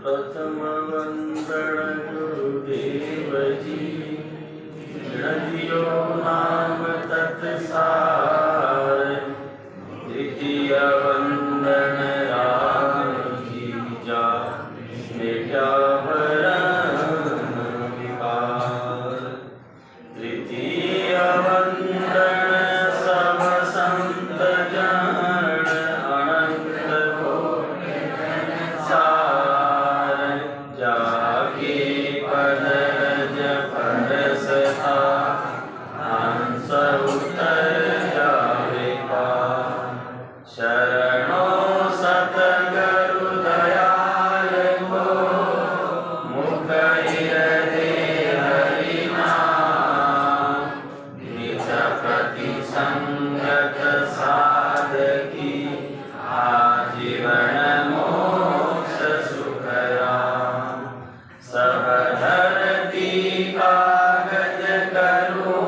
प्रथम वंदन गुरुदेव जी, नदियो नाम तत्सार। द्वितीय वंदन राम जी जा, बेटा भरण विकार। तृतीय वंदन सब संत जन, अनंत को सार। जाके पद परसता, हंस उतर जावे पार। शरणों सतगुरु दयाल को, मुख दे हरि नाम। निज प्रति संगत साधकी, आजीवन मोक्ष सुख राम। सब धरती कागज करूं,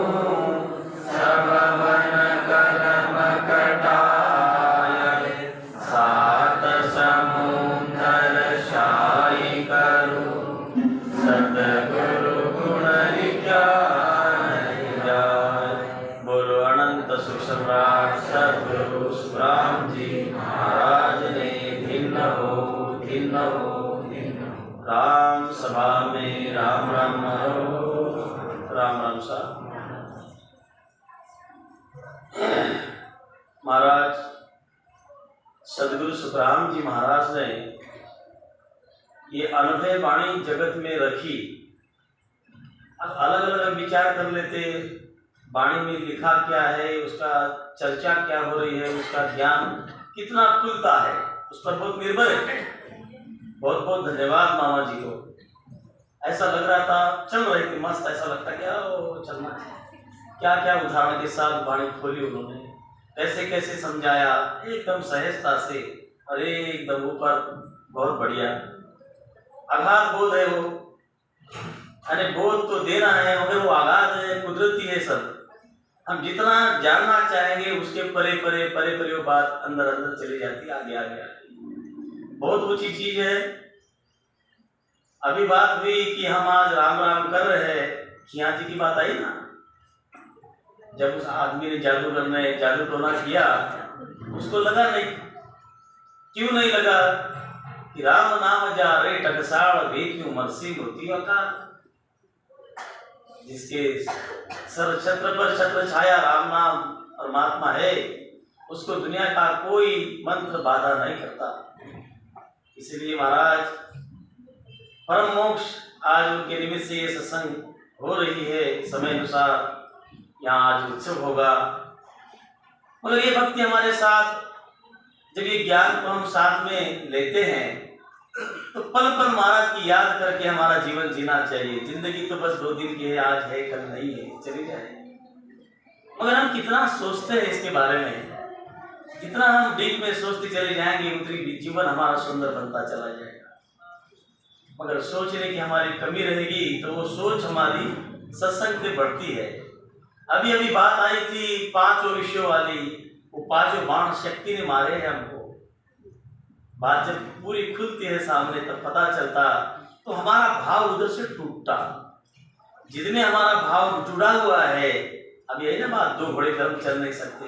सब वन कलम कटाय। सात समुंदर शायी करूं, सतगुरु गुण ज्ञान जाय। बोलो अनंत सुख सम्राट सद्गुरु सुखराम जी महाराज ने भिन्न हो भिन्न हो भिन्न हो। राम सभा में राम राम हरो, राम राम सा। महाराज सद्गुरु सुखराम जी महाराज ने ये अनुभव वाणी जगत में रखी। अब अलग अलग विचार कर लेते, वाणी में लिखा क्या है, उसका चर्चा क्या हो रही है, उसका ज्ञान कितना खुलता है, उस पर बहुत निर्भर है। बहुत बहुत धन्यवाद मामा जी को। ऐसा लग रहा था चल रही थी मस्त, ऐसा लगता क्या चलना चाहिए। क्या क्या उदाहरण के साथ वाणी खोली उन्होंने, कैसे कैसे समझाया, एकदम सहजता से और एकदम ऊपर। बहुत बढ़िया अगाध बोध है वो, अरे बोध तो देना है मगर वो आगाध है, कुदरती है सब। हम जितना जानना चाहेंगे उसके परे परे परे परे वो बात अंदर अंदर चली जाती है, आगे आगे आगे। बहुत ऊंची चीज है। अभी बात हुई कि हम आज राम राम कर रहे हैं, खिया जी की बात आई ना, जब उस आदमी ने जादू टोना किया, उसको लगा नहीं। क्यों नहीं लगा कि राम नाम जा रे टकसाल, वे क्यों मरसी मृत्यु अकाल। जिसके सर छत्र पर छत्र छाया राम नाम परमात्मा है, उसको दुनिया का कोई मंत्र बाधा नहीं करता। इसलिए महाराज परम मोक्ष आज उनके निमित्त से ये सत्संग हो रही है। समय अनुसार यहाँ आज उत्सव होगा, मगर ये भक्ति हमारे साथ, जब ये ज्ञान को हम साथ में लेते हैं तो पल पल महाराज की याद करके हमारा जीवन जीना चाहिए। जिंदगी तो बस 2 दिन की है, आज है कल नहीं है, चली जाए। मगर हम कितना सोचते हैं इसके बारे में, जितना हम डीप में सोचते चले जाएंगे उतनी जीवन हमारा सुंदर बनता चला जाएगा। मगर सोचने की हमारी कमी रहेगी तो वो सोच हमारी सत्संग से बढ़ती है। अभी अभी बात आई थी 5 विषयों वाली, वो 5 बाण शक्ति ने मारे हैं हमको। बात जब पूरी खुलती है सामने तब पता चलता, तो हमारा भाव उधर से टूटता। जितने हमारा भाव जुड़ा हुआ है, अब यही ना बात, 2 घोड़े कर्म चल नहीं सकते।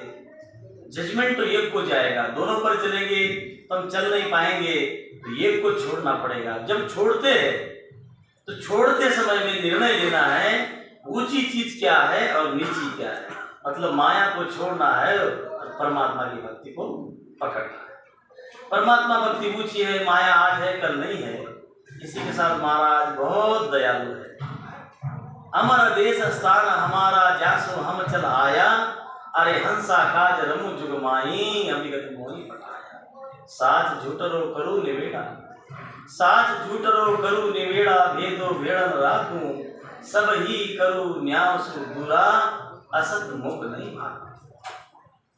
जजमेंट तो एक को जाएगा, दोनों पर चलेंगे तो हम चल नहीं पाएंगे, तो एक को छोड़ना पड़ेगा। जब छोड़ते हैं तो छोड़ते समय में निर्णय लेना है ऊंची चीज क्या है और नीची क्या है। मतलब माया को छोड़ना है और परमात्मा की भक्ति को पकड़ना है। परमात्मा भक्ति ऊंची है, माया आज है कल नहीं है। इसी के साथ महाराज बहुत दयालु है। हमारा देश स्थान हमारा जासो हम चल आया, अरे हंसा काज रमु जुग माई, अमिगत मोही पटाया। साथ झूठरो करू निवेड़ा, साथ झूठरो करू निवेड़ा, भेदो भेड़न राखूं, सब ही करू न्याय सु दूरा, असत मुख नहीं भागा।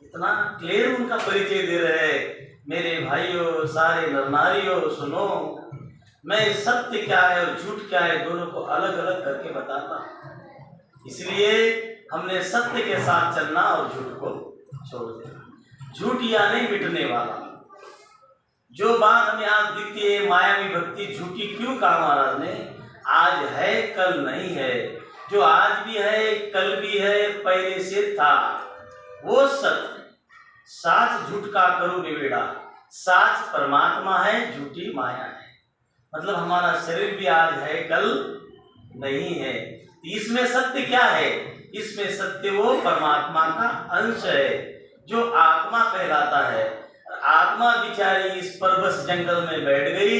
इतना क्लियर उनका परिचय दे रहे हैं। मेरे भाइयों, सारे नर नारियों, सुनो, मैं सत्य क्या है और झूठ क्या है दोनों को अलग अलग करके बताता। इसलिए हमने सत्य के साथ चलना और झूठ को छोड़ देना। झूठ यानी मिटने वाला। जो बात हमें आज दिखती है मायावी भक्ति झूठी क्यों कहा महाराज ने? आज है कल नहीं है। जो आज भी है कल भी है पहले से था, वो सत्य। साच झूठ का करो निवेड़ा। साच परमात्मा है, झूठी माया है। मतलब हमारा शरीर भी आज है कल नहीं है। इसमें सत्य क्या है? इसमें सत्य वो परमात्मा का अंश है जो आत्मा कहलाता है। आत्मा बिचारी इस परबस जंगल में बैठ गई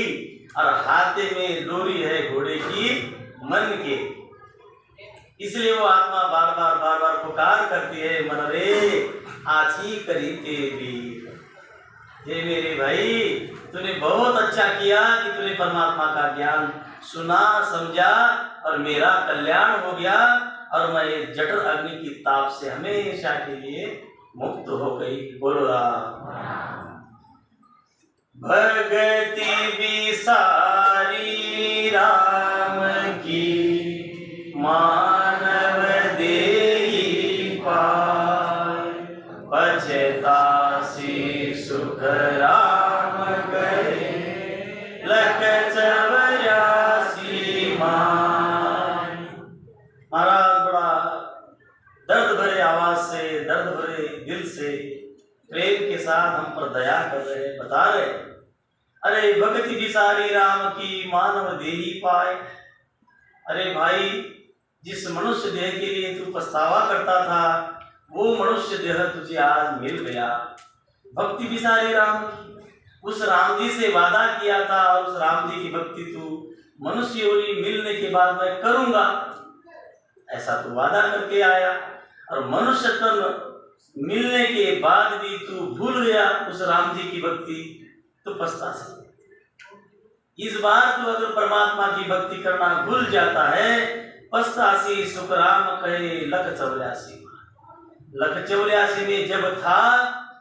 और हाथे में डोरी है घोड़े की मन के। इसलिए वो आत्मा बार बार पुकार करती है, मन रे आछी करी तेरी। हे मेरे भाई, तूने बहुत अच्छा किया कि तूने परमात्मा का ज्ञान सुना समझा और मेरा कल्याण हो गया और मैं ये जठर अग्नि की ताप से हमेशा के लिए मुक्त हो गई। बोलो राम। भगति विसारी राम की, मानव देहि पाय। पछतासी सुख राम कहे, लख चौरासी माय। महाराज बड़ा दर्द भरे आवाज से, दर्द भरे दिल से, प्रेम के साथ हम पर दया कर रहे, बता रहे, अरे भगति विसारी राम की, मानव देही पाए। अरे भाई, जिस मनुष्य देह के लिए तू पछतावा करता था वो मनुष्य देह तुझे आज मिल गया। भक्ति विसारी राम की, उस राम जी से वादा किया था और उस राम जी की भक्ति तू मनुष्य योनि मिलने के बाद मैं करूंगा, ऐसा तू वादा करके आया और मनुष्य तन मिलने के बाद भी तू भूल गया उस राम जी की भक्ति, तो पछता से। इस बार तू अगर परमात्मा की भक्ति करना भूल जाता है, पछतासी सुख राम कहे लख चौरासी। लख चौरासी में जब था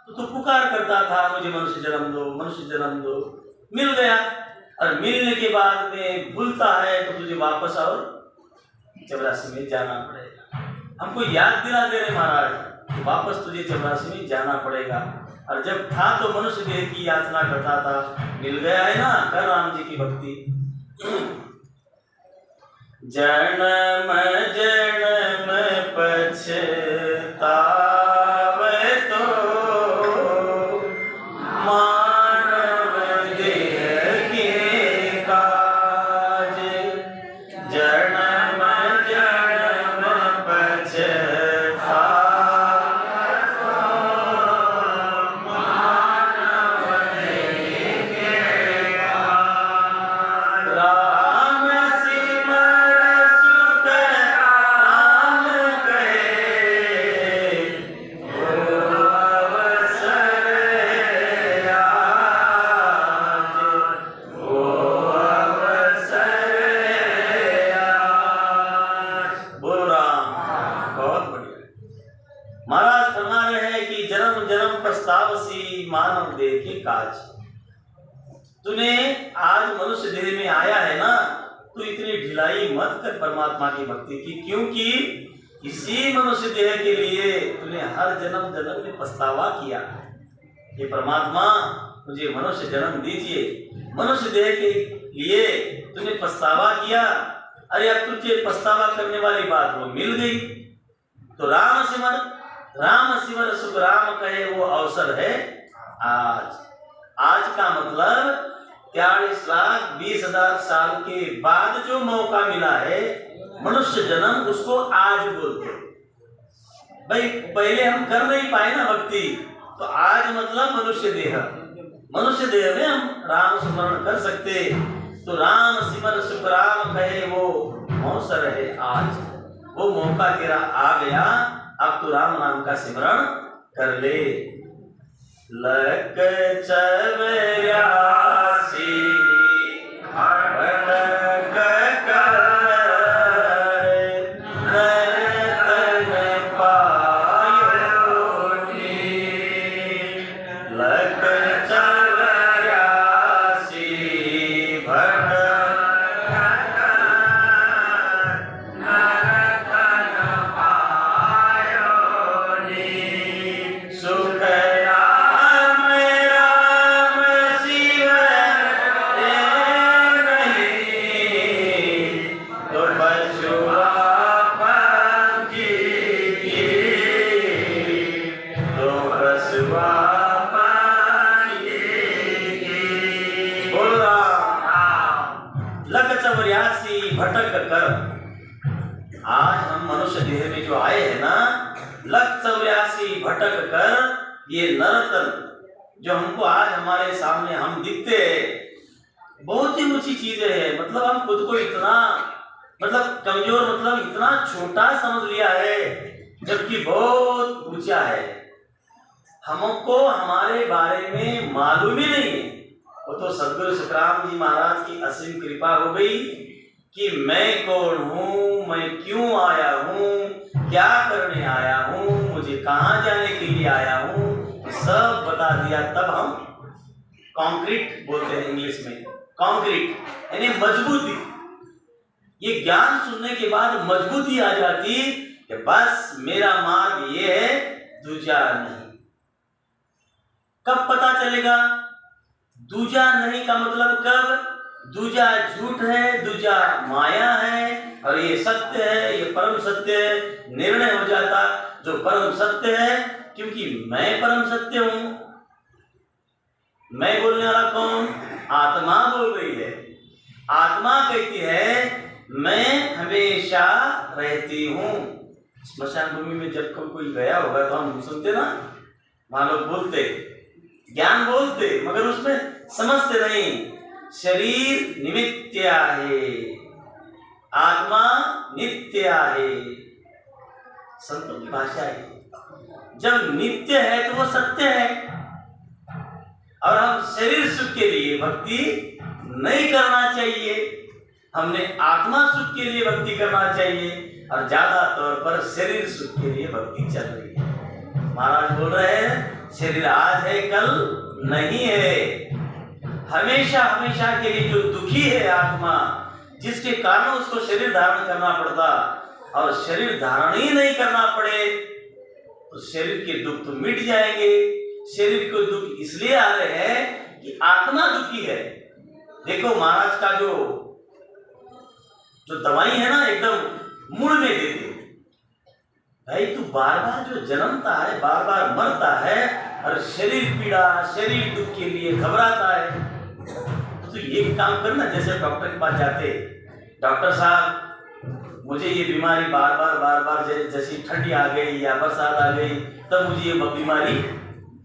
तो तू पुकार करता था, मुझे मनुष्य जन्म दो, मनुष्य जन्म दो। मिल गया और मिलने के बाद में भूलता है तो तुझे वापस और 84 में जाना पड़ेगा। हमको याद दिला दे रहे महाराज, वापस तुझे 84 में जाना पड़ेगा। और जब था तो मनुष्य देह की याचना करता था, मिल गया है ना, कर राम जी की भक्ति। जन्म जन्म पछतावे तो, मानव देह के काज। जन्म जन्म पछतावे मानव देह के काज। तूने आज मनुष्य देह में आया है ना, तू इतनी ढिलाई मत कर परमात्मा की भक्ति की, क्योंकि इसी मनुष्य देह के लिए तूने हर जन्म जन्म में पछतावा किया। ये परमात्मा मुझे मनुष्य जन्म दीजिए, मनुष्य देह के लिए तूने पछतावा किया। अरे अब तुझे पछतावा करने वाली बात वो मिल गई, तो राम सिमर सुख राम कहे वो अवसर है आज। आज का मतलब 43,20,000 साल के बाद जो मौका मिला है मनुष्य जन्म, उसको आज बोलते। भाई पहले हम कर नहीं पाए ना भक्ति, तो आज मतलब मनुष्य देह में हम राम स्मरण कर सकते। तो राम सिमर सुख राम कहे वो अवसर है आज, वो मौका तेरा आ गया। अब तू राम नाम का सिमरण कर ले। लख चौरासी चौरासी भटक कर, आज हम मनुष्य देह में जो आए हैं ना, लख 84 भटक कर ये नरतन जो हमको आज हमारे सामने हम दिखते हैं, बहुत ही ऊंची चीजें हैं। मतलब हम खुद को इतना मतलब कमजोर, मतलब इतना छोटा समझ लिया है, जबकि बहुत ऊंचा है। हमको हमारे बारे में मालूम ही नहीं है। वो तो सदगुरु सुखराम जी महाराज की असीम कृपा हो गई कि मैं कौन हूँ, मैं क्यों आया हूँ, क्या करने आया हूँ, मुझे कहाँ जाने के लिए आया हूँ, सब बता दिया। तब हम कॉन्क्रीट बोलते हैं इंग्लिश में, कॉन्क्रीट यानी मजबूती। ये ज्ञान सुनने के बाद मजबूती आ जाती कि बस मेरा मार्ग ये है, दूजा नहीं। कब पता चलेगा दूजा नहीं का मतलब? कब? दूजा झूठ है, दूजा माया है और ये सत्य है, ये परम सत्य है। निर्णय हो जाता जो परम सत्य है, क्योंकि मैं परम सत्य हूं। मैं बोलने वाला कौन? आत्मा बोल रही है। आत्मा कहती है मैं हमेशा रहती हूं। स्मशान भूमि में जब कोई गया होगा तो हम सुनते ना, वहां लोग बोलते, ज्ञान बोलते, मगर उसमें समझते नहीं। शरीर निमित्त आहे, आत्मा नित्य आहे, संतों की भाषा है। जब नित्य है तो वो सत्य है, और हम शरीर सुख के लिए भक्ति नहीं करना चाहिए, हमने आत्मा सुख के लिए भक्ति करना चाहिए, और ज्यादा तौर पर शरीर सुख के लिए भक्ति चल रही है। महाराज बोल रहे हैं शरीर आज है कल नहीं है। हमेशा हमेशा के लिए जो दुखी है आत्मा, जिसके कारण उसको शरीर धारण करना पड़ता, और शरीर धारण ही नहीं करना पड़े तो शरीर के दुख तो मिट जाएंगे। शरीर को दुख इसलिए आ रहे हैं कि आत्मा दुखी है। देखो महाराज का जो दवाई है ना, एकदम मुड़ में देते, भाई तू बार बार जो जन्मता है, बार बार मरता है, और शरीर पीड़ा, शरीर दुख के लिए घबराता है, तो ये काम करना। जैसे डॉक्टर के पास जाते, डॉक्टर साहब मुझे ये बीमारी बार बार जैसी ठंडी आ गई या बरसात आ गई, तब मुझे ये बीमारी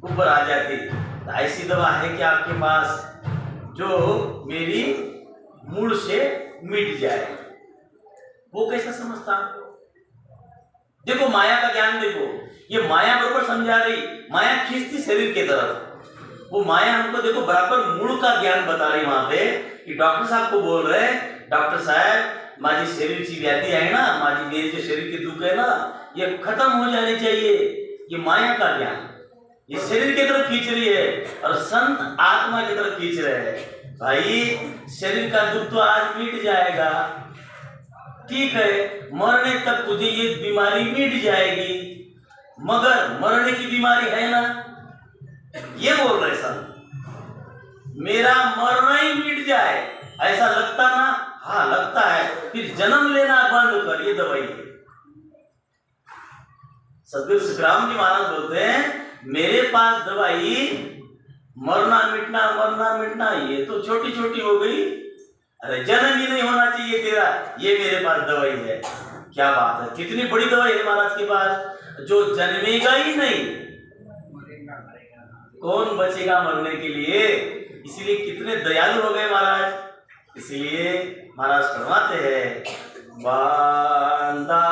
ऊपर आ जाती, तो ऐसी दवा है कि आपके पास जो मेरी मूड से मिट जाए? वो कैसा समझता? देखो माया का ज्ञान देखो, ये माया बराबर समझा रही, माया खींचती शरीर की तरफ। वो माया हमको देखो बराबर मूड का ज्ञान बता रही वहां पे, कि डॉक्टर साहब को बोल रहे, डॉक्टर साहब माझी शरीर की व्याधि है ना, माझी मेरे जो शरीर के दुख है ना, ये खत्म हो जाने चाहिए। ये माया का ज्ञान, ये शरीर की तरफ खींच रही है, और संत आत्मा की तरफ खींच रहे हैं। भाई शरीर का दुख तो आज मिट जाएगा, ठीक है, मरने तक तुझे ये बीमारी मिट जाएगी, मगर मरने की बीमारी है ना, ये बोल रहे संत। मेरा मरना ही मिट जाए ऐसा लगता ना? हाँ लगता है, फिर जन्म लेना बंद कर, ये दवाई है। सदगुरु सुखराम जी महाराज बोलते हैं मेरे पास दवाई मरना मिटना, ये तो छोटी छोटी हो गई, अरे जन्म ही नहीं होना चाहिए तेरा, ये मेरे पास दवाई है। क्या बात है, कितनी बड़ी दवाई है महाराज के पास, जो जन्मेगा ही नहीं, कौन बचेगा मरने के लिए? इसीलिए कितने दयालु हो गए महाराज। इसलिए महाराज फरमाते हैं बांदा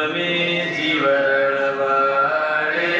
में जीवन बड़े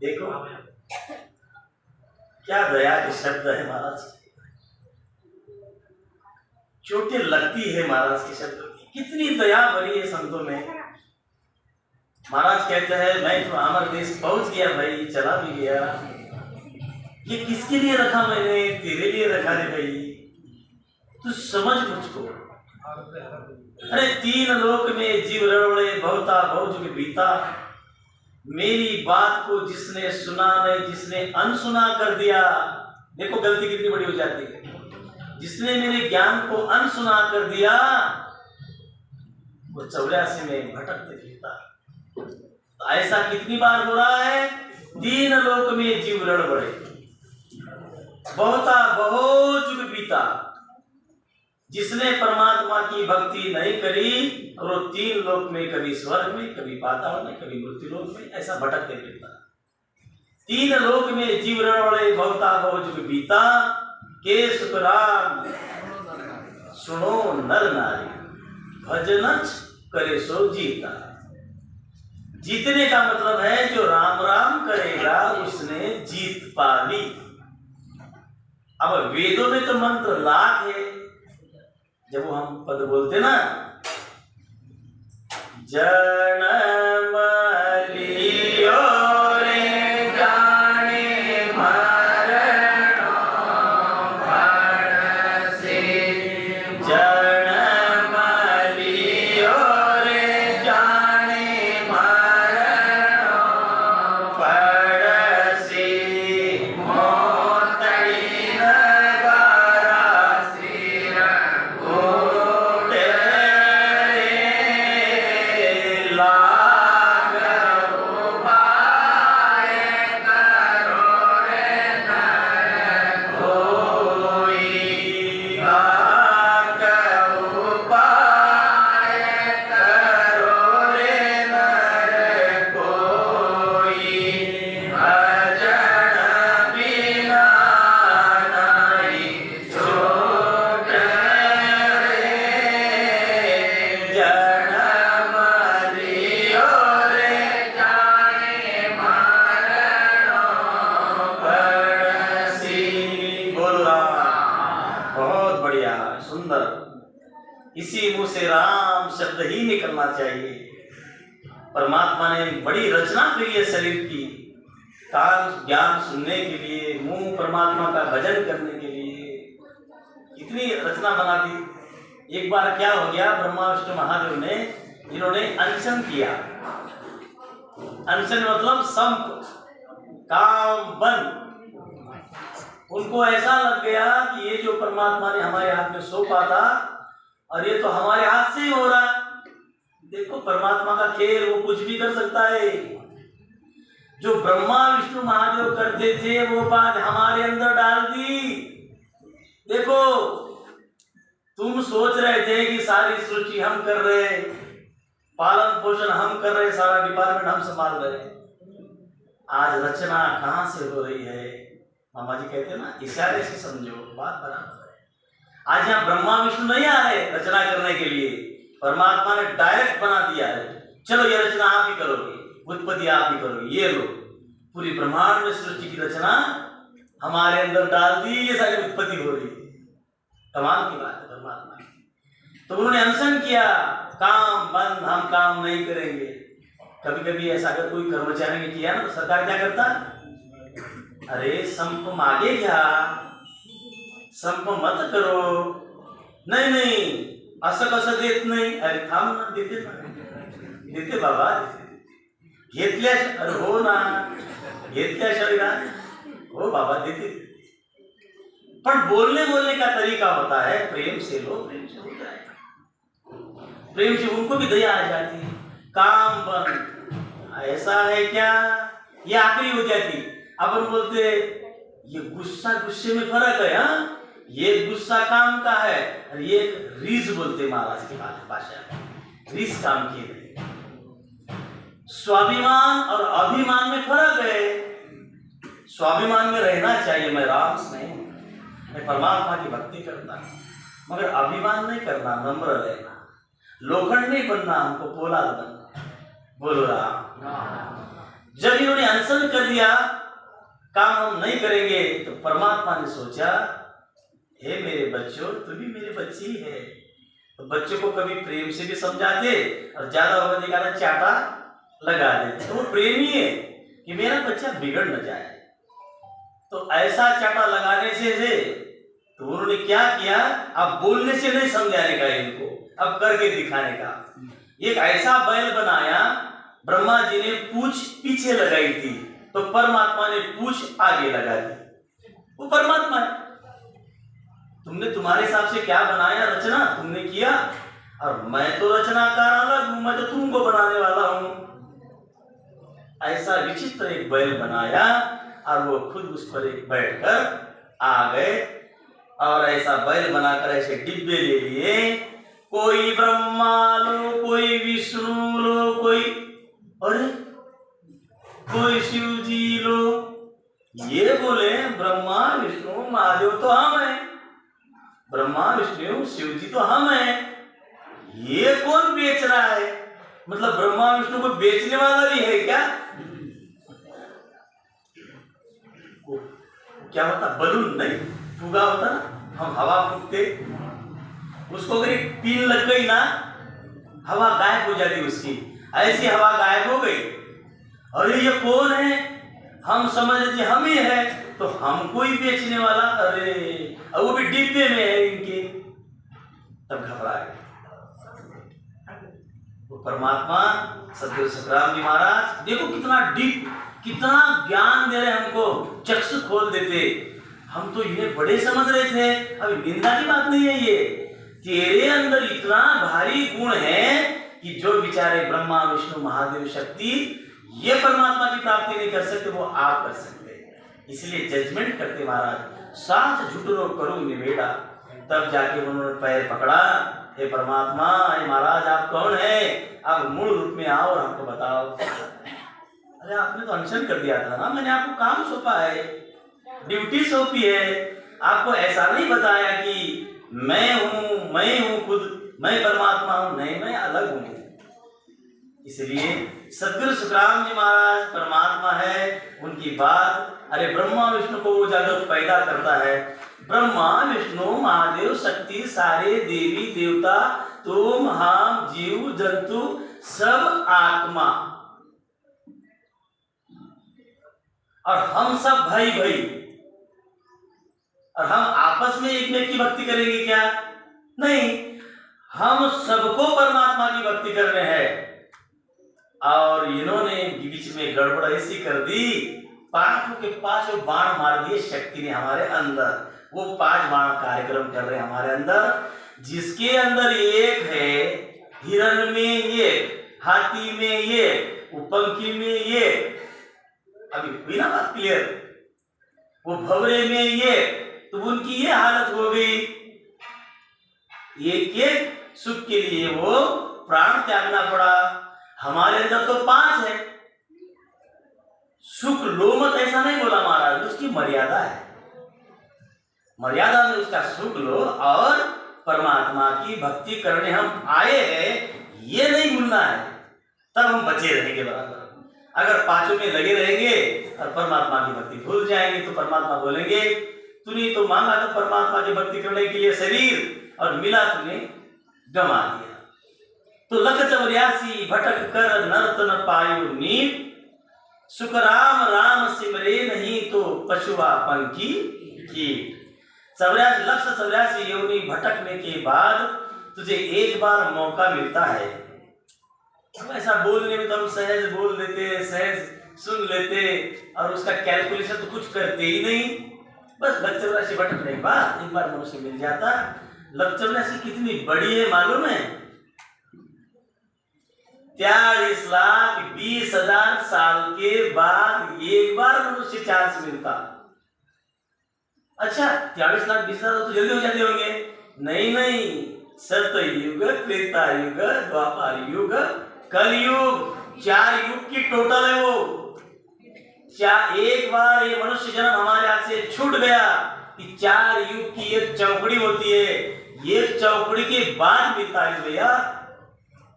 देखो क्या दया के शब्द है महाराज। चोटें लगती है महाराज के शब्दों की, कितनी दया भरी है संतों में। महाराज कहते हैं मैं तो अमर देश पहुंच गया भाई, चला भी गया। ये किसके लिए रखा मैंने? तेरे लिए रखा रे भाई, तू समझ मुझको। अरे तीन लोक में जीव रड़ोड़े बहुता बहुत जुग बीता। मेरी बात को जिसने सुना नहीं, जिसने अनसुना कर दिया, देखो गलती कितनी बड़ी हो जाती है। जिसने मेरे ज्ञान को अनसुना कर दिया वो 84 में भटकते फिरता। तो ऐसा कितनी बार हो रहा है? तीन लोक में जीव रड़बड़े बहुता बहुत जुग बीता। जिसने परमात्मा की भक्ति नहीं करी और वो तीन लोक में, कभी स्वर्ग में, कभी पाताल में, कभी मृत्यु लोक में, ऐसा भटकते फिरता। तीन लोक में जीव रड़बड़े बहुता बहुत जुग बीता। के सुखराम सुनो नर नारी, भजन करे सो जीता। जीतने का मतलब है जो राम राम करेगा उसने जीत पा ली। अब वेदों में तो मंत्र लाख है। जब वो हम पद बोलते ना, जन्म लियो रे जाने मरण भड़से, जन्म लियो रे जाने मरण भड़से, मोतड़ी नगारा सिर घोटे लाग उपाय करो रे नर कोई, लाग उपाय करो रे नर कोई, भजन बिना नहीं छूटे रे, जन्म लियो रे जाने मरण भड़सी। बोल राम। बहुत बढ़िया, सुंदर। इसी मुंह से राम शब्द ही निकलना चाहिए। परमात्मा ने बड़ी रचना करी है शरीर की, कान ज्ञान सुनने के लिए, मुंह परमात्मा का भजन करने के लिए, इतनी रचना बना दी। एक बार क्या हो गया, ब्रह्मा विष्णु महादेव ने, इन्होंने अनशन किया। अनशन मतलब संप, काम बंद। उनको ऐसा लग गया कि ये जो परमात्मा ने हमारे हाथ में सौंपा था और ये तो हमारे हाथ से ही हो रहा है। देखो परमात्मा का खेल, वो कुछ भी कर सकता है। जो ब्रह्मा विष्णु महादेव करते थे वो बात हमारे अंदर डाल दी। देखो तुम सोच रहे थे कि सारी सृष्टि हम कर रहे, पालन पोषण हम कर रहे, सारा डिपार्टमेंट हम संभाल रहे। आज रचना कहाँ से हो रही है? मामा जी कहते हैं ना, इशारे से समझो, बात बराबर है। आज यहाँ ब्रह्मा विष्णु नहीं आ रहे रचना करने के लिए, परमात्मा ने डायरेक्ट बना दिया है। चलो ये रचना आप ही करोगे, उत्पत्ति आप ही करोगे, ये लो पूरी ब्रह्मांड में सृष्टि की रचना हमारे अंदर डाल दी, ये सारी उत्पत्ति हो रही। कमाल की बात है परमात्मा की। तो उन्होंने अनशन किया, काम बंद, हम काम नहीं करेंगे। कभी कभी ऐसा अगर कोई कर्मचारी ने किया ना तो सरकार क्या करता, अरे संप मांगे क्या, संप मत करो, नहीं नहीं असं कसं देत नाही, अरे थांब ना, देते ना, देते बाबा, घेतल्या, अरे हो ना, घेतल्या शरीरात, हो बाबा देते। पर बोलने का तरीका होता है, प्रेम से लो, प्रेम से हो जाएगा, प्रेम से उनको भी दया आ जाती है। काम बंद, ऐसा है क्या, ये आखिरी हो जाती। अपन बोलते ये गुस्सा गुस्से में फर्क है, हाँ, ये गुस्सा काम का है और ये रीस बोलते महाराज की भाषा में, रीस काम की नहीं। स्वाभिमान और अभिमान में फर्क है। स्वाभिमान में रहना चाहिए, मैं राम नहीं हूं, मैं परमात्मा की भक्ति करता हूं, मगर अभिमान नहीं करना, नम्र रहना, लोखंड नहीं बनना, हमको पोलाद बनना। बोलो राम। जब इन्होंने अनशन कर दिया, काम हम नहीं करेंगे, तो परमात्मा ने सोचा, हे मेरे बच्चों, तू भी मेरे बच्चे ही है। तो बच्चों को कभी प्रेम से भी समझाते और ज्यादा होने का चाटा लगा देते, तो वो प्रेमी है कि मेरा बच्चा बिगड़ न जाए। तो ऐसा चाटा लगाने से तो उन्होंने क्या किया, अब बोलने से नहीं समझाने का इनको, अब करके दिखाने का। एक ऐसा बैल बनाया, ब्रह्मा जी ने पूंछ पीछे लगाई थी, तो परमात्मा ने पूंछ आगे लगा दी। वो परमात्मा है। तुमने तुम्हारे हिसाब से क्या बनाया, रचना तुमने किया, और मैं तो रचनाकार अलग हूं, मैं तो तुमको बनाने वाला हूं। ऐसा विचित्र एक बैल बनाया और वो खुद उस पर एक बैठकर आ गए, और ऐसा बैल बनाकर ऐसे डिब्बे ले लिए, कोई ब्रह्मा लो, कोई विष्णु लो, कोई अरे कोई शिव जी लो। ये बोले ब्रह्मा विष्णु महादेव तो हम हैं, ब्रह्मा विष्णु शिव जी तो हम हैं, ये कौन बेच रहा है, मतलब ब्रह्मा विष्णु को बेचने वाला भी है क्या? क्या होता, बलून नहीं, फुगा होता ना, हम हवा फूकते, उसको अगर एक पिन लग गई ना, हवा गायब हो जाती उसकी, ऐसी हवा गायब हो गई। अरे ये कौन है, हम समझ रहे हम ही है, तो हमको ही बेचने वाला, अरे वो भी डिब्बे में है इनके। तब घबरा गए। वो परमात्मा सदगुरु सुखराम जी महाराज देखो कितना डीप, कितना ज्ञान दे रहे हमको, चक्षु खोल देते। हम तो इन्हें बड़े समझ रहे थे, अभी निंदा की बात नहीं है ये, तेरे अंदर इतना भारी गुण है कि जो बेचारे ब्रह्मा विष्णु महादेव शक्ति ये परमात्मा की प्राप्ति नहीं कर सकते, वो आप कर सकते। इसलिए जजमेंट करते महाराज, साथ झुटरो करो निवेड़ा। तब जाके उन्होंने पैर पकड़ा, हे परमात्मा, हे महाराज आप कौन है, आप मूल रूप में आओ और हमको बताओ। अरे आपने तो अनशन कर दिया था ना, मैंने आपको काम सौंपा है, ड्यूटी सौंपी है, आपको ऐसा नहीं बताया कि मैं हूं खुद, मैं परमात्मा हूं, नहीं मैं अलग हूं। इसलिए सदगुरु सुखराम जी महाराज परमात्मा है, उनकी बात, अरे ब्रह्मा विष्णु को वो जागृत पैदा करता है। ब्रह्मा विष्णु महादेव शक्ति सारे देवी देवता, तुम हम जीव जंतु सब आत्मा, और हम सब भाई भाई, और हम आपस में एक में की भक्ति करेंगे क्या? नहीं, हम सबको परमात्मा की भक्ति करने हैं। और इन्होंने बीच में गड़बड़ ऐसी कर दी, पांचों के पांचों बाण मार दिए शक्ति ने हमारे अंदर। वो 5 बाण कार्यक्रम कर रहे हैं हमारे अंदर, जिसके अंदर एक है हिरण में, एक हाथी में, एक उपंखी में, एक अभी हुई ना बात क्लियर, वो भवरे में ये, तो उनकी ये हालत हो गई, एक एक सुख के लिए वो प्राण त्यागना पड़ा। हमारे अंदर तो 5 है, सुख लो मत ऐसा नहीं बोला महाराज, उसकी मर्यादा है, मर्यादा में उसका सुख लो, और परमात्मा की भक्ति करने हम आए हैं ये नहीं भूलना है। तब हम बचे रहेंगे बराबर। अगर पांचों में लगे रहेंगे और परमात्मा की भक्ति भूल जाएंगे तो परमात्मा बोलेंगे तूने तो मांगा था परमात्मा की भक्ति करने के लिए शरीर और मिला तूने गंवा दिया। तो लख 84 भटक कर नर्त न पायो नीत, सुख राम राम सिमरे नहीं तो पशुआ पंखी कीट। 84 योनि भटकने के बाद तुझे एक बार मौका मिलता है। ऐसा बोलने में तो हम सहज बोल देते, सहज सुन लेते और उसका कैलकुलेशन तो कुछ करते ही नहीं। बस लख 84 भटकने के बाद एक बार मनुष्य मिल जाता। लख 84 कितनी बड़ी है मालूम है? 43,20,000 साल के बाद एक बार मनुष्य चांस मिलता। अच्छा 43,20,000 तो जल्दी हो जाते होंगे? नहीं, सतयुग, त्रेता युग, द्वापर युग, कलयुग, 4 युग की टोटल है वो। एक बार ये मनुष्य जन्म हमारे हाथ से छूट गया कि 4 युग की एक चौकड़ी होती है, एक चौकड़ी के बाद मिलता है भैया।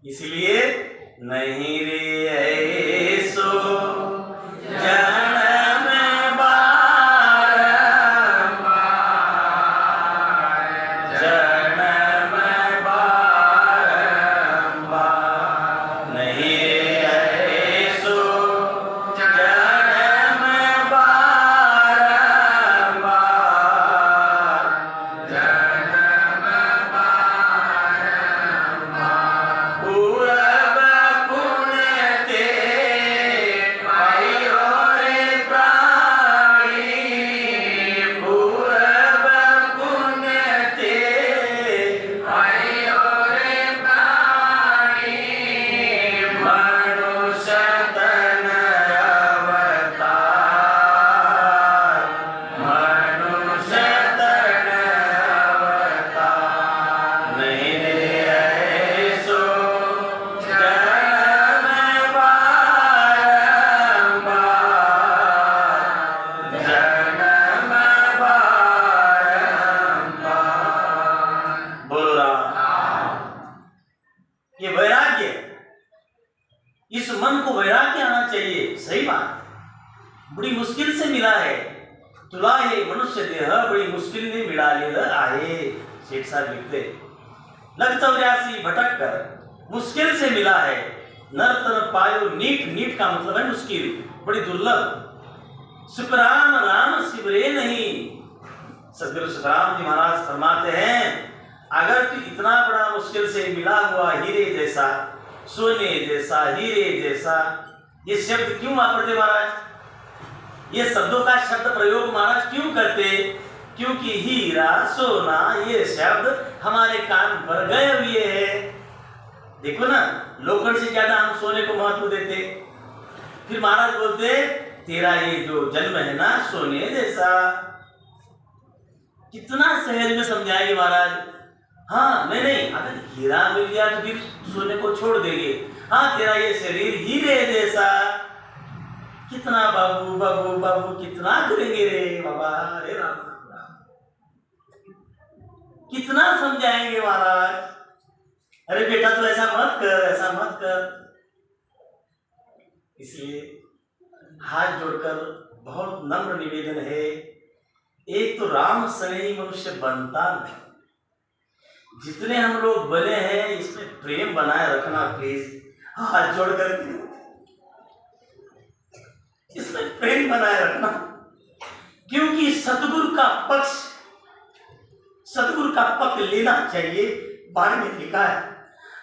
इसलिए नहीं रे ऐसो जन्म बारंबार, जन्म बारंबार, नहीं रे ऐसो जन्म बारंबार, जन्म बारंबार। पूरब पुण्य ते पाइयो रे प्राणी, पूरब पुण्य ते पाइयो रे प्राणी, मनुष्य तन अवतार, मनुष्य तन अवतार, नहीं रे ऐसो जन्म बारंबार, जन्म बारंबार। बोलो राम। ये वैराग्य, इस मन को वैराग्य आना चाहिए। सही बात, बड़ी मुश्किल से मिला है। तुला ये मनुष्य देह बड़ी मुश्किल ने मिला ले आए। शेख साहब लिखते लख 84 भटक कर मुश्किल से मिला है, नर्तन पायो नीट। नीट का मतलब है मुश्किल, बड़ी दुर्लभ। सुखराम राम सिमरे नहीं। सदगुरु सुखराम जी महाराज फरमाते हैं अगर तू इतना बड़ा मुश्किल से मिला हुआ हीरे जैसा, सोने जैसा, हीरे जैसा, ये शब्द क्यों वापरते महाराज? ये शब्दों का शब्द प्रयोग महाराज क्यों करते? क्योंकि हीरा सोना ये शब्द हमारे कान भर गए हुए हैं। देखो ना, लोखंड से ज्यादा हम सोने को महत्व देते। फिर महाराज बोलते तेरा ये जो जन्म है ना सोने जैसा। कितना सहज में समझाएंगे महाराज। हाँ नहीं, अगर हीरा मिल गया तो फिर सोने को छोड़ देंगे। हाँ तेरा ये शरीर हीरे जैसा। कितना बाबू बाबू बाबू कितना करेंगे रे बाबा, रे राम, कितना समझाएंगे महाराज। अरे बेटा तू ऐसा मत कर, ऐसा मत कर। इसलिए हाथ जोड़कर बहुत नम्र निवेदन है, एक तो राम स्नेही मनुष्य बनता नहीं। जितने हम लोग बने हैं इसमें प्रेम बनाए रखना प्लीज। हाथ जोड़कर इसमें प्रेम बनाए रखना, क्योंकि सतगुरु का पक्ष, सतगुरु का पक्ष लेना चाहिए। बाणी में लिखा है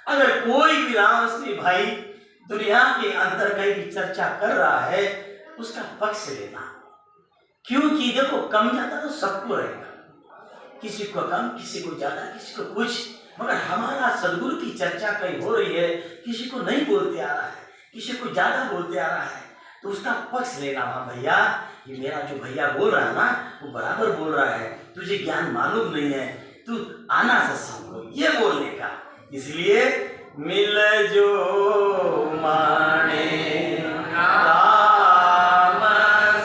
अगर कोई भी राम स्नेही भाई दुनिया के अंदर कहीं भी चर्चा कर रहा है उसका पक्ष लेना। क्योंकि देखो कम ज्यादा तो सबको रहेगा, किसी को कम, किसी को ज्यादा, किसी को कुछ। मगर हमारा सदगुरु की चर्चा कहीं हो रही है, किसी को नहीं बोलते आ रहा है, किसी को ज्यादा बोलते आ रहा है, तो उसका पक्ष लेना। हाँ भैया ये मेरा जो भैया बोल रहा है ना वो बराबर बोल रहा है, तुझे ज्ञान मालूम नहीं है, तू आना सत्संग को, ये बोलने का। इसलिए मिल जो माने राम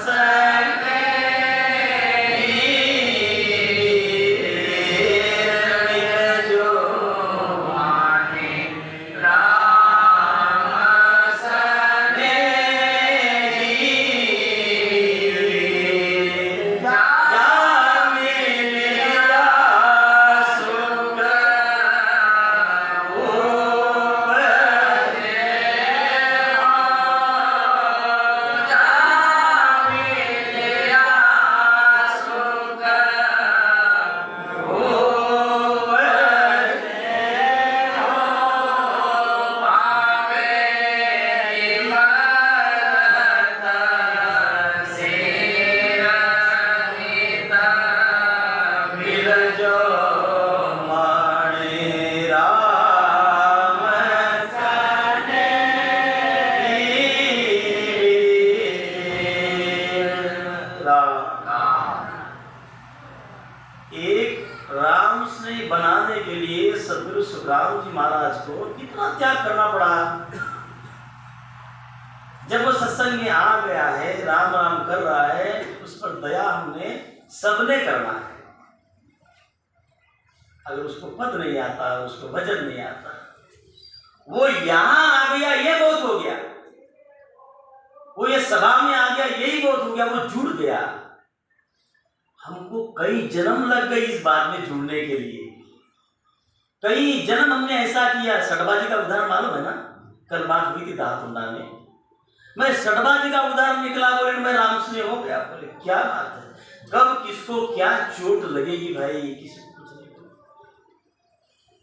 सगे, मिल जो माने राम त्याग करना पड़ा। जब वो सत्संग में आ गया है, राम राम कर रहा है, उस पर दया हमने सबने करना है। अगर उसको पद नहीं आता, उसको भजन नहीं आता, वो यहां आ गया ये बहुत हो गया, वो ये सभा में आ गया यही बहुत हो गया, वो जुड़ गया। हमको कई जन्म लग गई इस बात में जुड़ने के लिए, कई जन्म हमने ऐसा किया। सटबाजी का उदाहरण मालूम है ना, कल बात हुई थी दातुंडा में। मैं सटबाजी का उदाहरण निकला, बोले मैं रामस्नेह हो गया। बोले क्या बात है, कब किसको क्या चोट लगेगी भाई, किसी को कुछ नहीं।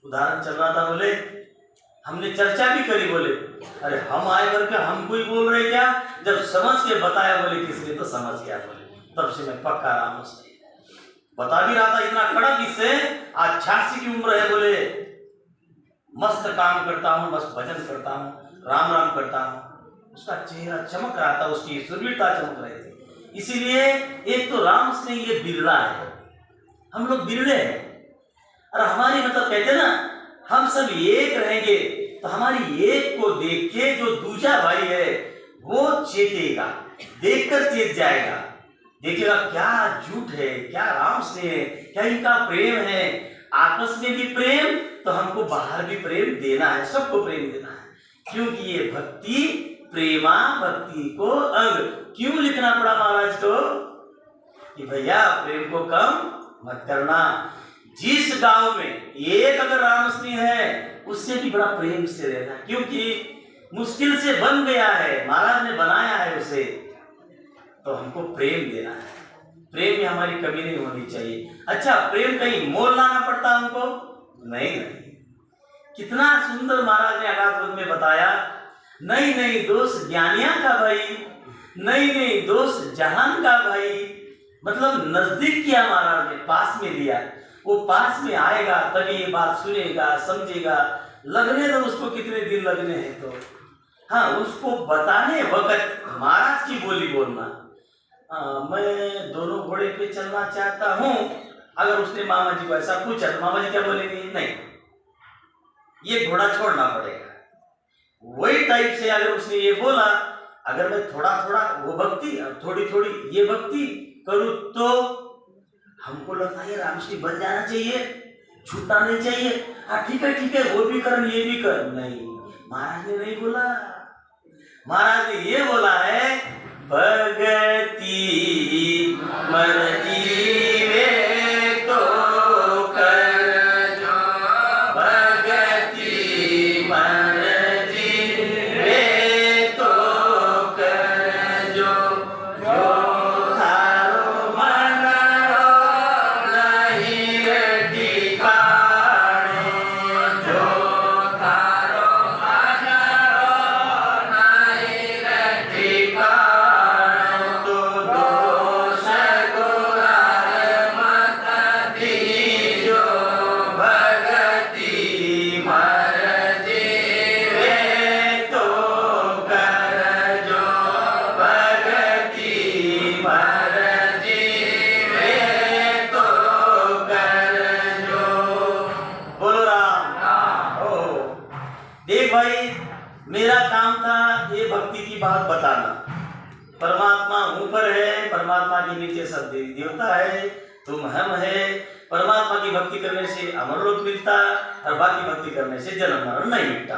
उदाहरण चल रहा था, बोले हमने चर्चा भी करी, बोले अरे हम आए करके हमको ही बोल रहे क्या, जब समझ के बताया बोले किसने तो समझ गया। बोले तब से मैं पक्का रामस्नेह बता भी रहा था, इतना कड़क इससे। आज 86 की उम्र है, बोले मस्त काम करता हूँ, बस भजन करता हूँ, राम राम करता हूँ। उसका चेहरा चमक रहा था, उसकी सुरवीरता चमक रही थी। इसीलिए एक तो राम स्नेह ये बिरला है, हम लोग बिरले हैं। और हमारी मतलब कहते हैं ना, हम सब एक रहेंगे तो हमारी एक को देख के जो दूसरा भाई है वो चेतेगा, देखकर चेत जाएगा, देखेगा क्या झूठ है, क्या राम स्नेह है, क्या इनका प्रेम है। आपस में भी प्रेम तो हमको बाहर भी प्रेम देना है, सबको प्रेम देना है, क्योंकि ये भक्ति प्रेमा भक्ति को अंग। क्यों लिखना पड़ा महाराज को कि भैया प्रेम को कम मत करना। जिस गांव में एक अगर रामस्नेह है उससे भी बड़ा प्रेम से रहना, क्योंकि मुश्किल से बन गया है, महाराज ने बनाया है उसे, तो हमको प्रेम देना है। प्रेम में हमारी कमी नहीं होनी चाहिए। अच्छा, प्रेम कहीं मोल लाना पड़ता हमको? नहीं। कितना सुंदर महाराज ने आगाध में बताया, नहीं नहीं दोष ज्ञानिया का भाई, नहीं नहीं दोष जहान का भाई। मतलब नजदीक किया महाराज ने, पास में लिया। वो पास में आएगा तभी ये बात सुनेगा, समझेगा। लगने तो उसको कितने दिन लगने हैं, तो हाँ उसको बताने वक्त महाराज की बोली बोलना। मैं दोनों घोड़े पे चलना चाहता हूँ, अगर उसने मामा जी को ऐसा पूछा तो मामा जी क्या बोलेंगे? नहीं, ये घोड़ा छोड़ना पड़ेगा। वही टाइप से अगर उसने ये बोला, अगर मैं थोड़ा थोड़ा वो भक्ति और थोड़ी थोड़ी ये भक्ति करूँ तो हमको लगता है रामश्री बन जाना चाहिए, छूटना नहीं चाहिए। हाँ ठीक है वो भी कर ये भी कर। नहीं, महाराज ने नहीं बोला। महाराज ने ये बोला है, भगति मर्जी वे तो कर जो, भगति मर्जी वे तो कर जो, जो थारो मन नहीं ठिकाने, जो थारो मन नहीं ठिकाने। देख भाई, मेरा काम था ये भक्ति की बात बताना। परमात्मा ऊपर है, परमात्मा के नीचे सब देवी देवता है, तुम हम है। परमात्मा की भक्ति करने से अमर लोक मिलता और बाकी भक्ति करने से जन्म मरण नहीं मिलता।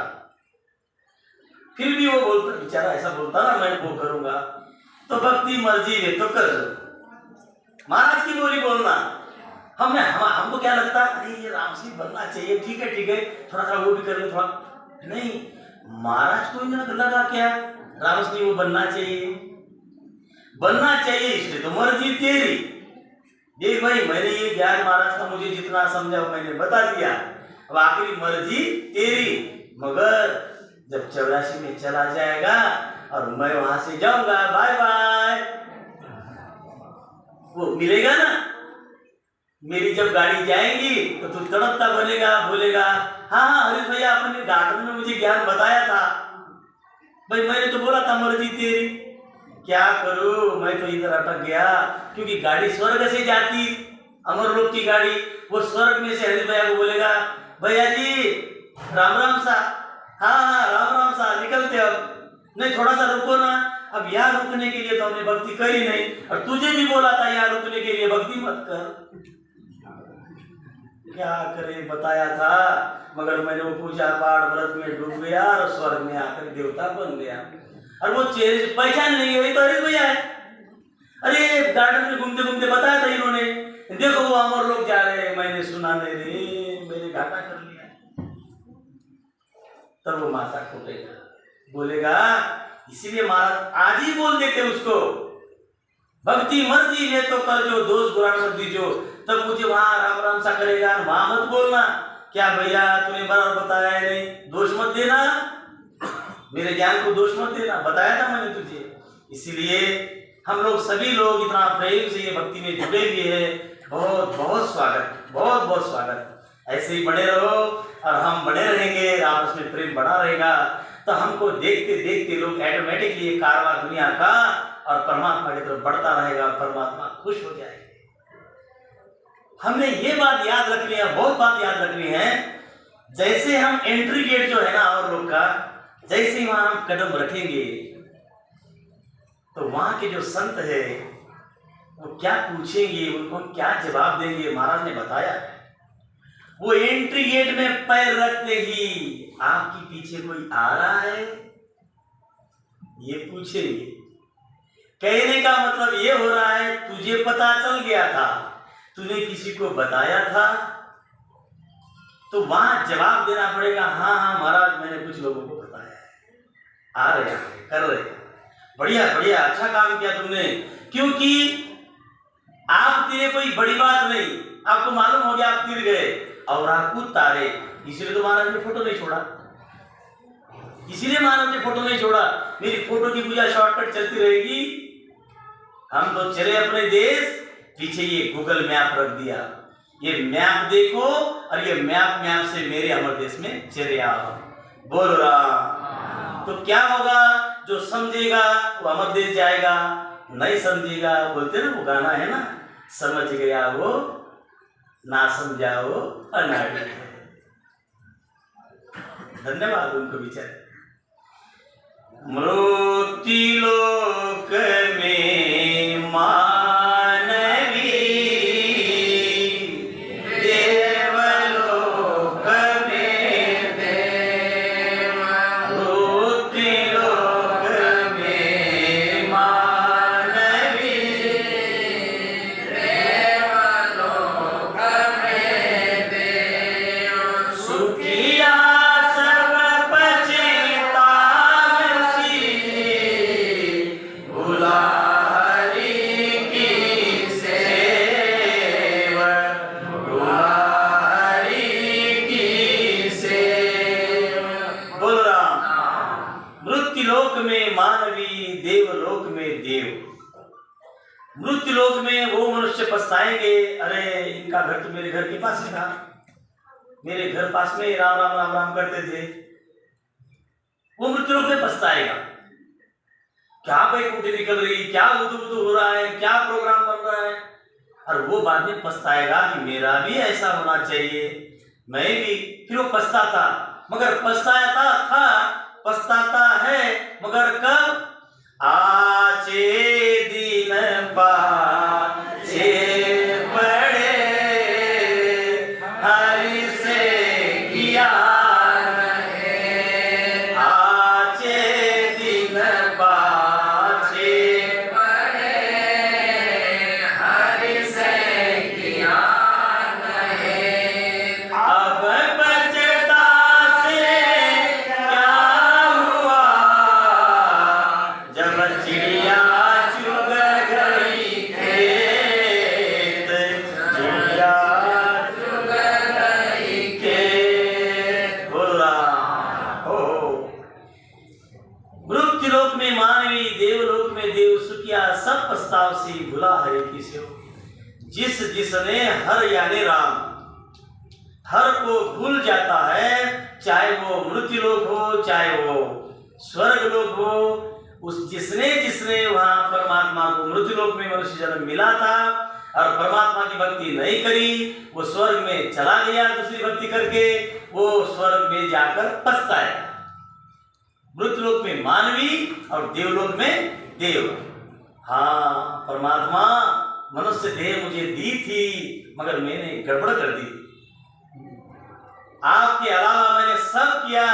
फिर भी वो बोलता, बेचारा ऐसा बोलता ना, मैं वो करूंगा तो भक्ति मर्जी है तो कर दो। महाराज की बोली बोलना। हमको क्या लगता है, अरे ये रामश्री बनना चाहिए, ठीक है थोड़ा थोड़ा वो भी कर लो, थोड़ा नहीं। महाराज को लगा क्या रामश्री वो बनना चाहिए, इसलिए तो मर्जी तेरी। देख भाई, मैंने ये ज्ञान महाराज का मुझे जितना समझा मैंने बता दिया, अब आखिरी मर्जी तेरी। मगर जब 84 में चला जाएगा और मैं वहां से जाऊंगा, बाय बाय, वो मिलेगा ना। मेरी जब गाड़ी जाएंगी तो तू तड़पता बनेगा, बोलेगा हाँ हरीश भैया आपने गार्डन में मुझे ज्ञान बताया था। भाई मैंने तो बोला था मर्जी तेरी, क्या करूं, मैं तो इधर अटक गया। क्योंकि गाड़ी स्वर्ग से जाती, अमर लोक की गाड़ी, वो स्वर्ग में से हरीश भैया को बोलेगा, भैया जी राम राम सा, हाँ हाँ राम राम सा निकलते अब। नहीं थोड़ा सा रुको ना, अब यहाँ रुकने के लिए तो हमने भक्ति करी नहीं, और तुझे भी बोला था यहाँ रुकने के लिए भक्ति मत कर। क्या करे बताया था, मगर मैंने वो पूजा पाठ व्रत में डूब गया और स्वर्ग में आकर देवता बन गया। और वो चेहरे से पहचान नहीं हुई तो अरे भैया है, अरे गार्डन में घूमते घूमते बताया था इन्होंने, देखो वो अमर लोग जा रहे हैं, मैंने सुना नहीं रे, मेरे घाटा कर लिया। तब वो माथा खोटेगा, बोलेगा इसीलिए महाराज आज ही बोल देते उसको, भक्ति मर्जी है तो कर जो, दोष बुरा मत दीजो। तब मुझे वहां राम राम सा करेगा, वहां मत बोलना क्या भैया तूने बराबर बताया है, नहीं दोष मत देना, मेरे ज्ञान को दोष मत देना, बताया था मैंने तुझे। इसीलिए हम लोग सभी लोग इतना प्रेम से ये भक्ति में जुड़े हुए हैं, बहुत बहुत स्वागत, बहुत बहुत स्वागत। ऐसे ही बने रहो और हम बने रहेंगे, आपस में प्रेम बना रहेगा, तो हमको देखते देखते लोग ऑटोमेटिकली ये कारवा दुनिया का और परमात्मा की तरफ बढ़ता रहेगा और परमात्मा खुश हो जाएगा। हमने ये बात याद रखनी है, बहुत बात याद रखनी है। जैसे हम एंट्री गेट जो है ना और लोग का, जैसे ही वहां हम कदम रखेंगे तो वहां के जो संत है वो क्या पूछेंगे, उनको क्या जवाब देंगे, महाराज ने बताया। वो एंट्री गेट में पैर रखते ही आपके पीछे कोई आ रहा है ये पूछेंगे। कहने का मतलब ये हो रहा है तुझे पता चल गया था, तूने किसी को बताया था, तो वहां जवाब देना पड़ेगा हाँ हाँ महाराज मैंने कुछ लोगों को बताया है, आ रहे हैं कर रहे हैं, बढ़िया बढ़िया अच्छा काम किया तुमने। क्योंकि आप तीरे कोई बड़ी बात नहीं, आपको मालूम हो गया आप तीर गए और आप कूद तारे, इसीलिए तो महाराज ने फोटो नहीं छोड़ा, इसीलिए महाराज ने फोटो नहीं छोड़ा। मेरी फोटो की पूजा शॉर्टकट चलती रहेगी, हम तो चले अपने देश, पीछे ये गूगल मैप रख दिया, ये मैप देखो और ये मैप से मेरे अमर देश में चले आओ, बोल रहा। तो क्या होगा, जो समझेगा वो अमर देश जाएगा, नहीं समझेगा, बोलते ना वो गाना है ना, समझ गया वो ना समझा वो अनाड़ी। धन्यवाद उनको विचार। मृत्युलोक में मानवी, देवलोक में देव, मृत्युलोक में मानवी, देवलोक में देव, सुखिया मृत्युलोक में वो मनुष्य पछताएंगे, अरे इनका घर तो मेरे घर के पास ही था, मेरे घर पास में राम राम राम राम करते थे, वो मृत्युलोक में पछताएगा। क्या बैकुंठी निकल रही, क्या उदू हो रहा है, क्या प्रोग्राम बन रहा है, और वो बाद में पछताएगा कि मेरा भी ऐसा होना चाहिए, मैं भी। फिर वो पछताता, मगर पछताता था, पछताता है, मगर कब, आचे दिन पाछे पड़े, हरि से किया रहे, आचे दिन पाछे पड़े, हरि से किया रहे, अब बचता से क्या हुआ, जब चिड़िया चुग गई खेत, चिड़िया चुग गई खेत, बोला हो। मृत्युलोक में मानवी, देवलोक में देव, सुखिया सब प्रस्ताव से भुला हरे किसे। जिस जिसने हर यानी राम, हर को भूल जाता है, चाहे वो मृत्युलोक हो चाहे वो स्वर्ग लोक हो, उस जिसने वहां परमात्मा को मृत्युलोक में मनुष्य जन्म मिला था और परमात्मा की भक्ति नहीं करी, वो स्वर्ग में चला गया दूसरी भक्ति करके, वो स्वर्ग में जाकर पछताएगा। मृतलोक में मानवी और देवलोक में देव। हाँ, परमात्मा मनुष्य देह मुझे दी थी मगर मैंने गड़बड़ कर दी। आपके अलावा मैंने सब किया।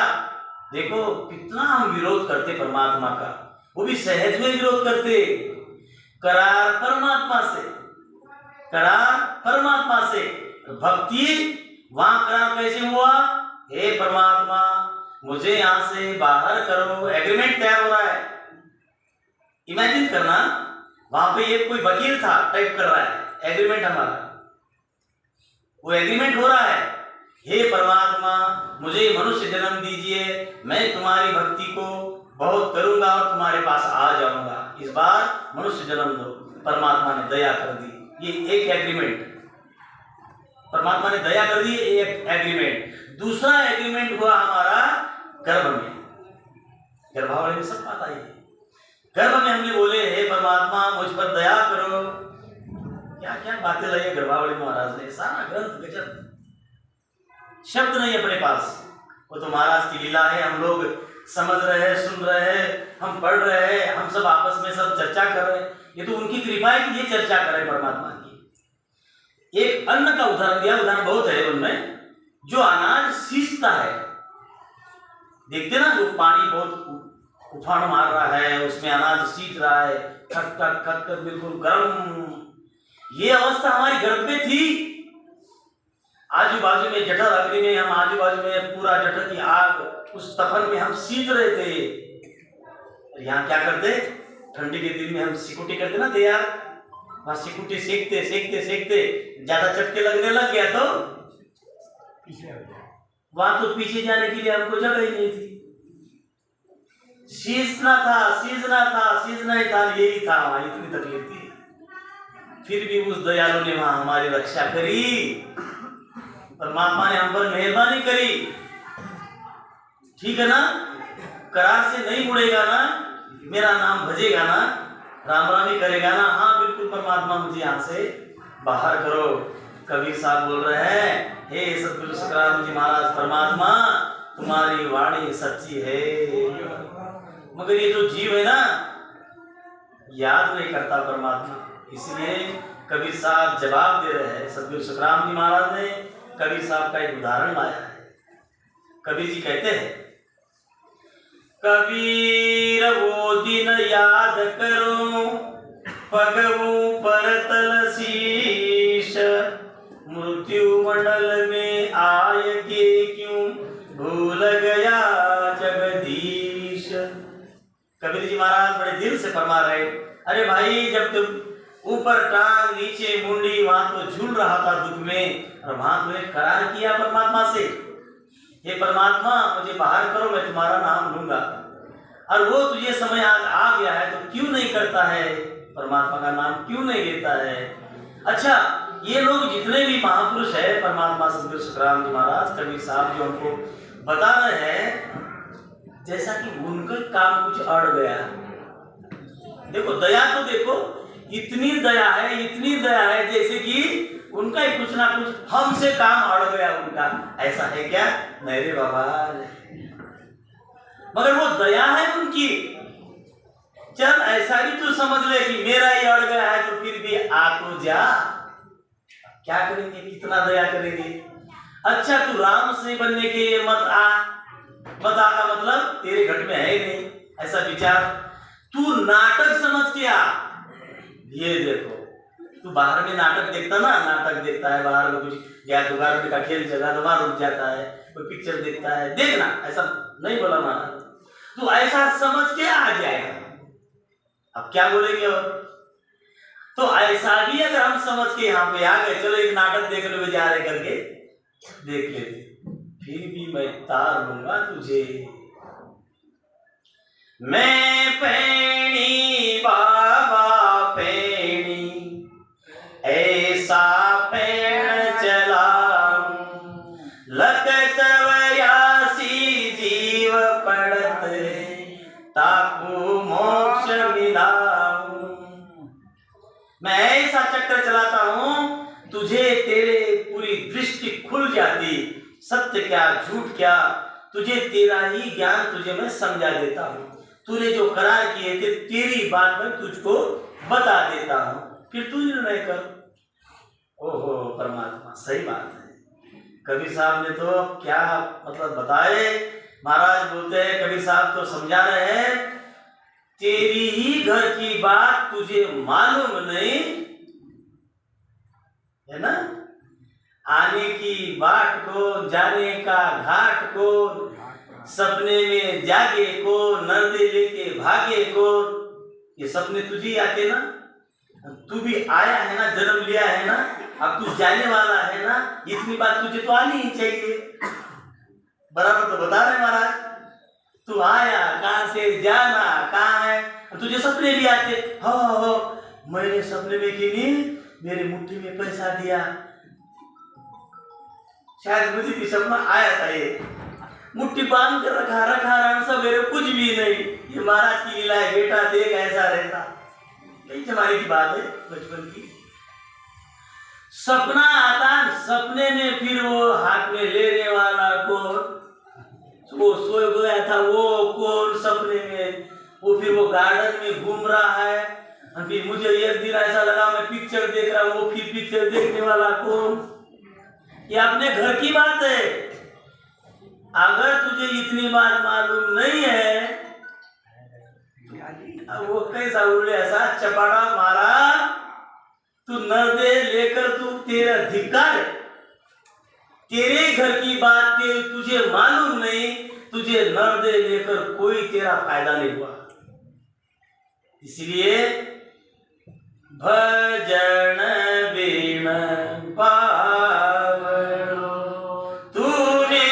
देखो कितना हम विरोध करते परमात्मा का, वो भी सहज में विरोध करते। करार परमात्मा से, करार परमात्मा से, भक्ति वहां करार कैसे हुआ? हे परमात्मा मुझे यहां से बाहर करो। एग्रीमेंट तैयार हो रहा है। इमेजिन करना, वहां पे एक कोई वकील था, टाइप कर रहा है एग्रीमेंट हमारा, वो एग्रीमेंट हो रहा है। हे परमात्मा मुझे मनुष्य जन्म दीजिए, मैं तुम्हारी भक्ति को बहुत करूंगा और तुम्हारे पास आ जाऊंगा, इस बार मनुष्य जन्म दो। परमात्मा ने दया कर दी। ये एक एग्रीमेंट, परमात्मा ने दया कर दी, एक एग्रीमेंट। दूसरा एग्रीमेंट हुआ हमारा गर्भ में, गर्भावली में सब बात आई है। गर्भ में हमने बोले हे परमात्मा मुझ पर दया करो। क्या क्या बातें लाई है गर्भावली में महाराज ने, सारा ग्रंथ गजब, शब्द नहीं अपने पास। वो तो महाराज की लीला है, हम लोग समझ रहे हैं, सुन रहे हैं, हम पढ़ रहे हैं, हम सब आपस में सब चर्चा कर रहे हैं। ये तो उनकी कृपा है कि ये चर्चा करें परमात्मा की। एक अन्न का उदाहरण दिया, उदाहरण बहुत है उनमें। जो अनाज सींचता है, देखते ना, जो पानी बहुत उफान मार रहा है, उसमें अनाज सींच रहा है, खट खट खट खट बिल्कुल गर्म। ये अवस्था हमारी गर्भ में थी। आजू बाजू में जठर अग्नि में, हम आजू बाजू में पूरा जठर की आग, उस तपन में हम सींच रहे थे। यहाँ क्या करते, ठंडी के दिन में हम सिकुटी करते ना तैयार, वहां सिकुटी सेकते सेकते सेकते ज्यादा चटके लगने लग गया तो पीछे हो गया। वहां तो पीछे जाने के लिए हमको जगह ही नहीं थी। सींचना था, सींचना था, सींचना ही था, यही था, वहां इतनी तकलीफ थी। फिर भी उस दयालु ने वहां हमारी रक्षा करी। परमात्मा ने हम पर मेहरबानी करी। ठीक है ना, करार से नहीं मुड़ेगा ना, मेरा नाम भजेगा ना, राम राम ही करेगा ना। हाँ बिल्कुल परमात्मा मुझे यहाँ से बाहर करो। कबीर साहब बोल रहे हैं, हे सतगुरु सुखराम जी महाराज, परमात्मा तुम्हारी वाणी सच्ची है। मगर ये जो जीव है ना, याद नहीं करता परमात्मा, इसलिए कबीर साहब जवाब दे रहे हैं। सतगुरु सुखराम जी महाराज ने कबीर साहब का एक उदाहरण लाया है। कबीर जी कहते हैं, कबीर वो दिन याद करो, पगवू परतल शीश, मृत्यु मंडल में आय के क्यों भूल गया जगदीश। कबीर जी महाराज बड़े दिल से फरमा रहे, अरे भाई जब तुम ऊपर टांग नीचे मुंडी, वहां तो झूल रहा था दुख में, और वहां तुमने करार किया परमात्मा से, हे परमात्मा मुझे बाहर करो, मैं तुम्हारा नाम लूंगा। और वो तुझे समय आ गया है तो क्यों नहीं करता है, परमात्मा का नाम क्यों नहीं लेता है। अच्छा, ये लोग जितने भी महापुरुष है, परमात्मा सतगुरु सुखराम जी महाराज, कबीर साहब जो हमको बता रहे हैं, जैसा कि उनका काम कुछ अड़ गया। देखो दया तो देखो, इतनी दया है, इतनी दया है, जैसे कि उनका ही कुछ ना कुछ हमसे काम अड़ गया उनका। ऐसा है क्या? नहीं रे बाबा, मगर वो दया है उनकी। चल ऐसा भी तू समझ ले कि मेरा ही अड़ गया है, तो फिर भी आ तो जा, क्या करेंगे, कितना दया करेंगे। अच्छा तू राम से बनने के लिए मत आ, मत आ का मतलब तेरे घट में है ही नहीं, ऐसा विचार। तू नाटक समझ के आ। ये देखो, तू बाहर में नाटक देखता ना, नाटक देखता है बाहर में, कुछ या दुकान का खेल चला तो वहां रुक जाता है, कोई पिक्चर देखता है, देखना, ऐसा नहीं बोला महाराज। तू ऐसा समझ के आ जाएगा। अब क्या बोलेंगे और? तो ऐसा भी अगर हम समझ के यहाँ पे आ गए, चलो एक नाटक देखने में जा रहे करके देख लेते, फिर भी मैं तार लूंगा तुझे। मैं पैणी बाबा पैणी, ऐसा पैण चलाऊं, लख 84 जीव पड़त, ताकू मोक्ष मिलाऊं। मैं ऐसा चक्कर चलाता हूं, तुझे तेरे पूरी दृष्टि खुल जाती, सत्य क्या झूठ क्या तुझे तेरा ही ज्ञान तुझे मैं समझा देता हूँ, तूने जो करार किए थे तेरी बात में तुझको बता देता हूँ, फिर तू निर्णय कर। ओहो परमात्मा, सही बात है। कबीर साहब ने तो क्या मतलब बताए। महाराज बोलते हैं, कबीर साहब तो समझा रहे हैं, तेरी ही घर की बात तुझे मालूम नहीं है ना, आने की बाट को, जाने का घाट को, सपने में जागे को, नर्दे लेके भागे को, ये सपने तुझे आते ना, तू भी आया है ना, जन्म लिया है ना, अब तू जाने वाला है ना, इतनी बात तुझे तो आनी ही चाहिए। बराबर तो बता रहे महाराज, तू आया कहां से, जाना कहां है, तुझे सपने भी आते। हो मैंने सपने में कि नहीं मेरे मुट्ठी में पैसा दिया, शायद मुझे भी सपना आया था, ये मुट्ठी बांध कर रखा सवेरे कुछ भी नहीं, ये महाराज की लीला है, बेटा देख ऐसा रहता। कई जमाने की बात है, बचपन की। सपना आता, सपने में फिर वो हाथ में लेने वाला कौन, वो सोए गया था वो कौन सपने में, वो फिर वो गार्डन में घूम रहा है, फिर मुझे एक दिन ऐसा लगा मैं पिक्चर देख रहा हूँ, वो फिर पिक्चर देखने वाला कौन। ये अपने घर की बात है। अगर तुझे इतनी बात मालूम नहीं है, वो कैसा उल्ले ऐसा चपाड़ा मारा, तू नर्दे लेकर तू, तेरा धिक्कार, तेरे घर की बात तुझे मालूम नहीं, तुझे नर्दे लेकर कोई तेरा फायदा नहीं हुआ। इसलिए भजन बिन पावनो तूने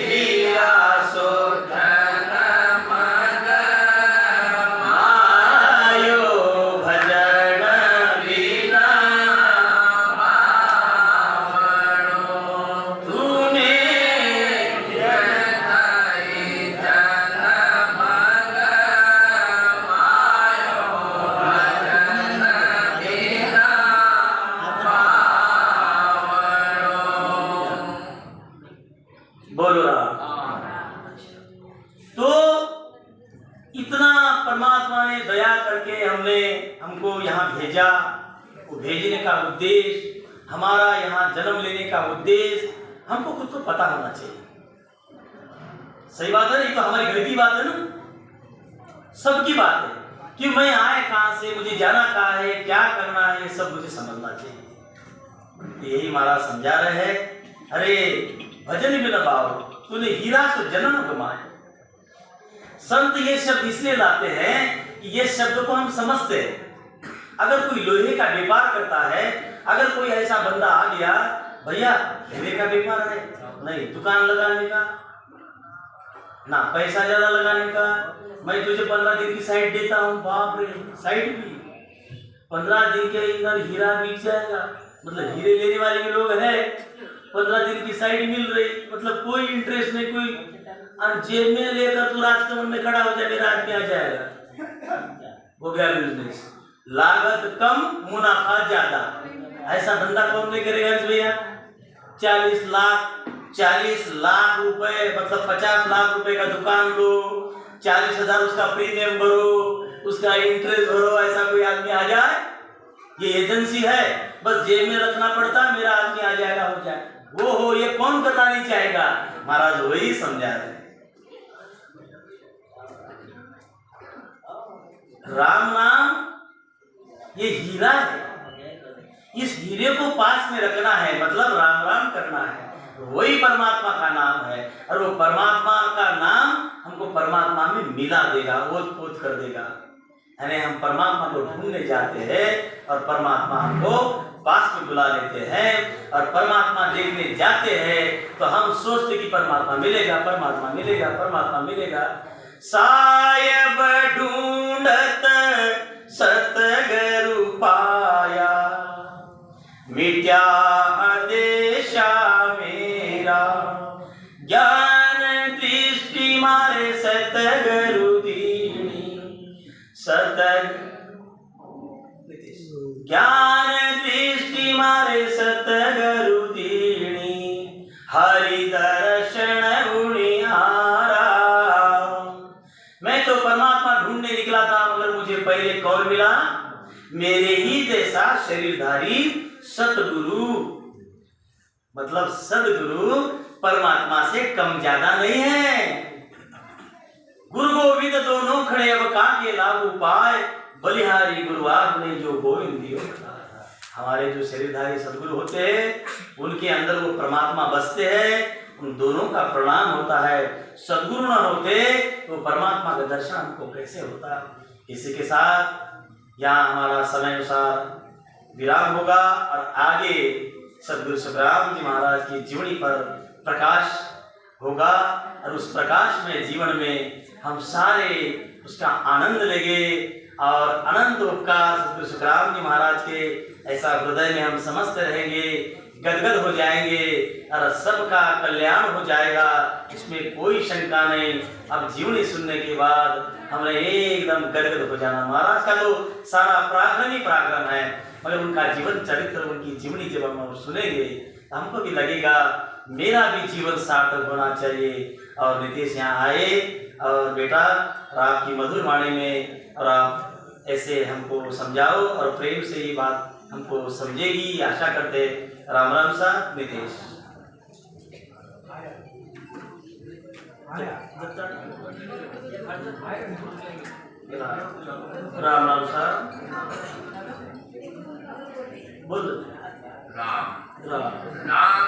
हीरा सो धन मग मायो, भजन बिन पावनो तूने बोलो राम। तो इतना परमात्मा ने दया करके हमको यहाँ भेजा, वो भेजने का उद्देश्य, हमारा यहाँ जन्म लेने का उद्देश्य हमको खुद को पता होना चाहिए। सही बात है, ये तो हमारे घर की बात है ना, सबकी बात है कि मैं आए कहाँ से, मुझे जाना कहाँ है, क्या करना है, ये सब मुझे समझना चाहिए। यही महाराज समझा रहे हैं। अरे भजन बिन पाओ तूने हीरा सो जन्म गमाए। संत ये शब्द इसलिए लाते हैं कि ये शब्द को हम समझते हैं। अगर कोई लोहे का व्यापार करता है, अगर कोई ऐसा बंदा आ गया, भैया हीरे का व्यापार है, नहीं दुकान लगाने का ना पैसा ज्यादा लगाने का, मैं तुझे 15 दिन की साइड देता हूँ। बाप रे, साइड भी 15 दिन के अंदर हीरा बिक जाएगा, मतलब हीरे लेने वाले भी लोग हैं, 15 दिन की साइड मिल रही, मतलब कोई इंटरेस्ट नहीं, कोई जेब में लेकर तू राजकमल में खड़ा हो जाए, मेरा आदमी आ जाएगा, हो गया बिजनेस। लागत कम मुनाफा ज्यादा, ऐसा धंधा कौन नहीं करेगा भैया। 40 लाख रुपए, मतलब 50 लाख रुपए का दुकान लो, 40,000 उसका प्रीमियम भरो, उसका इंटरेस्ट भरो, ऐसा कोई आदमी आ जाए, ये एजेंसी है, बस जेब में रखना पड़ता, मेरा आदमी आ जाएगा, हो जाए। वो हो, ये कौन करना नहीं चाहेगा। महाराज वही समझा रहे। राम नाम ये हीरा है, इस हीरे को पास में रखना है, मतलब राम राम करना है, वही परमात्मा का नाम है। और वो परमात्मा का नाम हमको परमात्मा में मिला देगा, ओत कर देगा। यानी हम परमात्मा को ढूंढने जाते हैं और परमात्मा हमको पास में बुला लेते हैं, और परमात्मा देखने जाते हैं तो हम सोचते कि परमात्मा मिलेगा, परमात्मा मिलेगा, परमात्मा मिलेगा। सायब ढूंढत सतगुरु पाया, मिट्या आदेशा मेरा, ज्ञान दृष्टि मारे सतगुरु दीनी, ज्ञान दृष्टि मारे सतगुरु दीनी, हरि दर्शन मैं तो परमात्मा ढूंढने निकला था, मगर मुझे पहले कौन मिला? मेरे ही जैसा शरीरधारी सतगुरु। मतलब सदगुरु परमात्मा से कम ज्यादा नहीं है। गुरु गोविंद दोनों खड़े अब काके लागू पाए, बलिहारी गुरु आपने जो गोविंद दियो। हमारे जो शरीरधारी सदगुरु होते हैं उनके अंदर वो परमात्मा बसते हैं, उन दोनों का प्रणाम होता है। सदगुरु न होते तो परमात्मा का दर्शन हमको कैसे होता? इसी के साथ यहाँ हमारा समय अनुसार विराम होगा और आगे सदगुरु सुखराम जी महाराज की जीवनी पर प्रकाश होगा और उस प्रकाश में जीवन में हम सारे उसका आनंद लेंगे और अनंत उपकार सदगुरु सुखराम जी महाराज के ऐसा हृदय में हम समझते रहेंगे, गदगद हो जाएंगे और सबका कल्याण हो जाएगा, इसमें कोई शंका नहीं। अब जीवनी सुनने के बाद हमने एकदम गदगद हो जाना। महाराज का तो सारा पराक्रम ही पराक्रम है, मगर उनका जीवन चरित्र, उनकी जीवनी जब हम सुनेंगे तो हमको भी लगेगा मेरा भी जीवन सार्थक होना चाहिए। और नितेश यहाँ आए और बेटा आपकी मधुर वाणी में और आप ऐसे हमको समझाओ और प्रेम से ये बात हमको समझेगी, आशा करते। राम राम सा नितेश। राम राम सा बोल। राम राम राम